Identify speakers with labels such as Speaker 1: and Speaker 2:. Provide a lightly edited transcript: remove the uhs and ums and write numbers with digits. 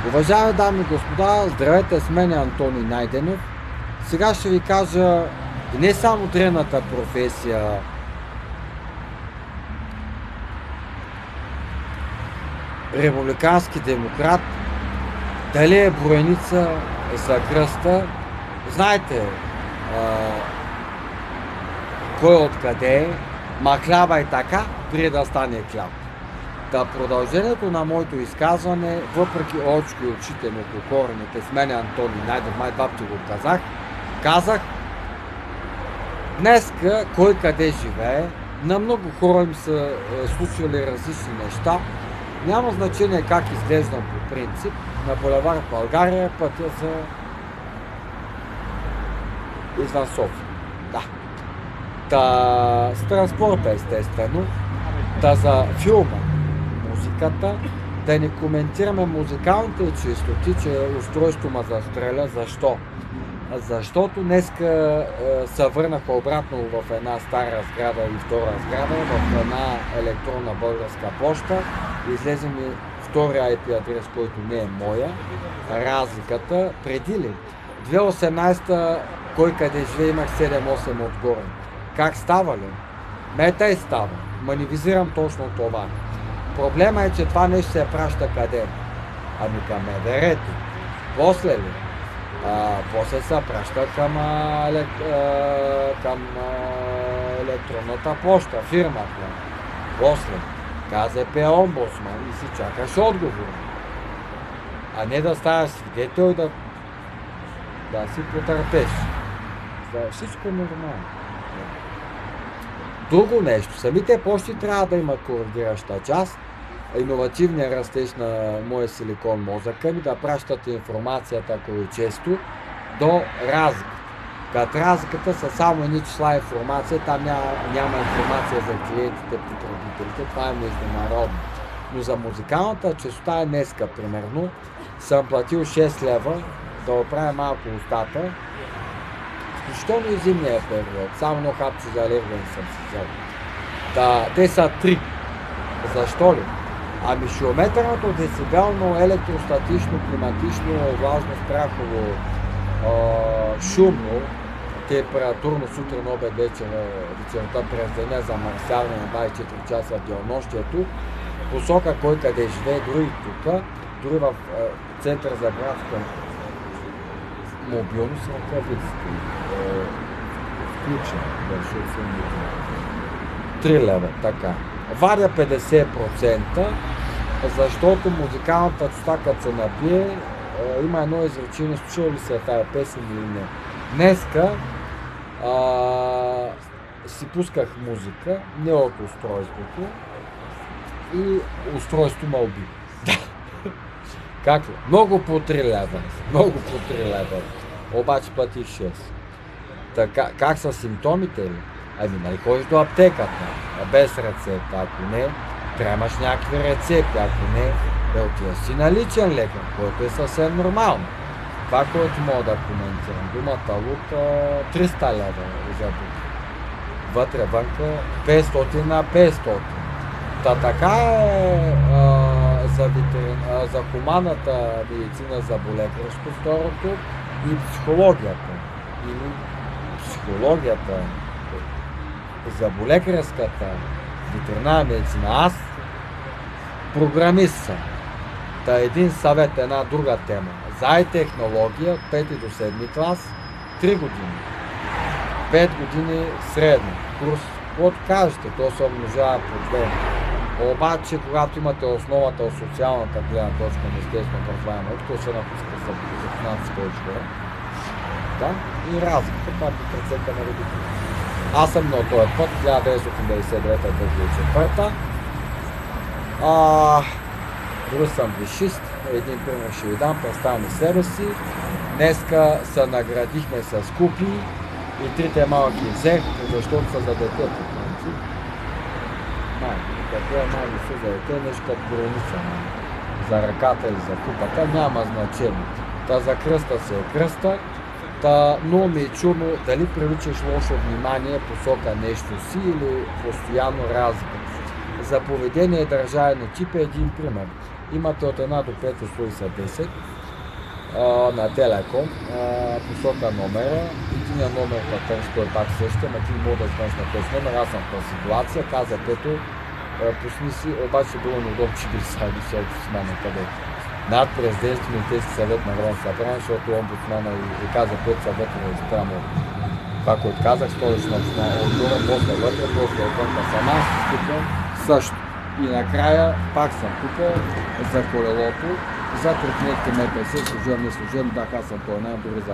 Speaker 1: Уважаеми дами и господа, здравейте, с мен е Антони Найденов. Сега ще ви кажа не само древната професия, републикански демократ, дали е броеница за кръста. Знаете кой откъде е, ма хляба е така, преди да стане хляб. Та продължението на моето изказване, въпреки очко и очите му покорените, с мен Антони Найденов, май два пъти го казах, днеска кой къде живее, на много хора им са случвали различни неща. Няма значение как изглеждам по принцип. На булевар България пътя за извън София. Да. Та с транспорта естествено. Та за филма, музиката, да не коментираме музикалните чистоти, че устройство ма застреля. Защо? Защото днеска се върнаха обратно в една стара сграда и втора сграда, в една електронна българска поща. Излезе ми втория IP адрес, който не е моя. Разликата преди ли? 2018 кой къде живее, имах 7-8 отгоре. Как става ли? Мета и става. Манивизирам точно това. Проблема е, че това нещо се праща къде? Ами към МВР-то. После ли? После се праща към електронната поща, фирмата. После КЗП омбудсман и си чакаш отговор. А не да ставаш свидетел и да си потърпеш. Всичко е нормално. Друго нещо. Самите пощи трябва да има коригираща част. Иновативният растеж на моя силикон мозъка ми да пращат информацията, ако е често, до разлика. Като разликата са само едни числа информация, там няма информация за клиентите, потребителите, това е международно. Но за музикалната честота е днеска, примерно, съм платил 6 лева да оправя малко устата, включително и зимния период, само едно хапче за алергия съм си взел. Те са 3. Защо ли? Ами широметърното децибелно, електростатично, климатично, влажно, страхово, шумно, температурно, сутрин, обед, вечерта, през деня, замърсяване на 24 часа в денонощието, посока кой къде живее, дори и тук, дори в център за градска мобилност, ръкавиците, включен, защото съм 3 лева, така. Варя 50%, защото музикалната честота, като се напие, има едно изречение, слушал ли се тая песен или не. Днеска си пусках музика, не от устройството, и устройство ме уби. Как ли? Много по 3 лева. Много по 3 лева. Обаче платих 6. Така, как са симптомите ли? Ами нали ходиш до аптеката, без рецепта, ако не, трябваш някакви рецепти, ако не, отиваш си на личен лекар, който е съвсем нормално. Това, което мога да коментирам, думата лук 300 лева за бук. Вътре, вънка 500 на 500. Така е за хуманната медицина, за болекарско второто и психологията. Или психологията за болекарската ветеринарна медицина. Аз програмист съм. Един съвет, една друга тема. За технология от 5 до 7 клас 3 години. 5 години средно. Курс, каквото кажете, то се умножава по 2. Обаче, когато имате основата от социалната гледна точка на естествено образование, то се напуска за финансовите учителя. Да? И разликата, това е по преценка на родителите. Аз съм на този път, 1989-2004. Дори съм висшист. Един пример ще ви дам, представяме себе си. Днеска се наградихме с купи и 3 малки взех, защото са за детето. Като е най-мисля за дете, нещо като граница за ръката или за купата, няма значение. За кръста се е кръста. Но ми е чудно дали привличаш лошо внимание посока нещо си или постоянно разлика. За поведение и държавен тип е един пример. имате от 1 до 5 услуги са 10 на Телеком, посока номера, единия номер той е пак същия, ама ти мога да знаеш на този номер, аз съм в ситуация, каза Пето, пусни си, обаче било неудобно, че били са високо с мен къде. Над президентски Министерски съвет на Народното събрание, защото омбудсмана и каза Пет съветва спрямо това, което казах, столична община, отгоре, после вътре, после отвънка сама, тук също. И накрая пак съм тук за колелото, за предметите МПС, служебни, да, аз съм по най-добре за